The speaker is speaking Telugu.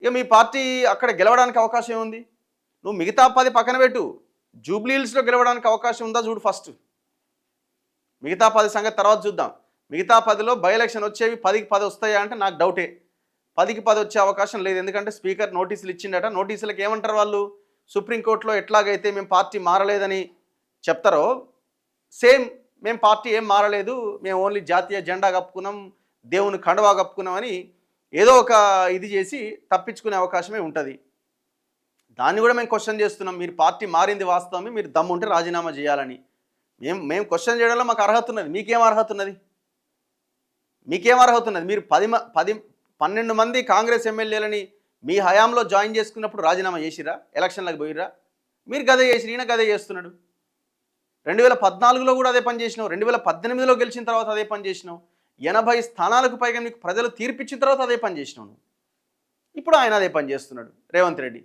ఇక మీ పార్టీ అక్కడ గెలవడానికి అవకాశం ఏముంది? నువ్వు మిగతా 10 పక్కన పెట్టు. జూబ్లీ హిల్స్‌లో గెలవడానికి అవకాశం ఉందా చూడు ఫస్ట్. మిగతా 10 సంగతి తర్వాత చూద్దాం. మిగతా 10లో బై ఎలక్షన్ వచ్చేవి 10కి 10 వస్తాయా అంటే నాకు డౌటే. 10కి 10 వచ్చే అవకాశం లేదు. ఎందుకంటే స్పీకర్ నోటీసులు ఇచ్చిండట. నోటీసులకు ఏమంటారు వాళ్ళు? సుప్రీంకోర్టులో ఎట్లాగైతే మేము పార్టీ మారలేదని చెప్తారో సేమ్ మేము పార్టీ ఏం మారలేదు, మేము ఓన్లీ జాతీయ జెండా కప్పుకున్నాం, దేవుని కండువా కప్పుకున్నామని ఏదో ఒక ఇది చేసి తప్పించుకునే అవకాశమే ఉంటుంది. దాన్ని కూడా మేము క్వశ్చన్ చేస్తున్నాం. మీరు పార్టీ మారింది వాస్తవమే, మీరు దమ్ముంటే రాజీనామా చేయాలని. మేము క్వశ్చన్ చేయడంలో మాకు అర్హత ఉన్నది. మీకేం అర్హత ఉన్నది? మీకేం అర్హత ఉన్నది? మీరు 12 మంది కాంగ్రెస్ ఎమ్మెల్యేలని మీ హయాంలో జాయిన్ చేసుకున్నప్పుడు రాజీనామా చేసిరా? ఎలక్షన్లకు పోయిరా? మీరు గదే చేసిరు, ఈయన గదే చేస్తున్నాడు. 2014లో కూడా అదే పని చేసినావు. 2018లో గెలిచిన తర్వాత అదే పని చేసినావు. 80 స్థానాలకు పైగా నీకు ప్రజలు తీర్పిచ్చిన తర్వాత అదే పని చేసినావు. ఇప్పుడు ఆయన అదే పని చేస్తున్నాడు రేవంత్ రెడ్డి.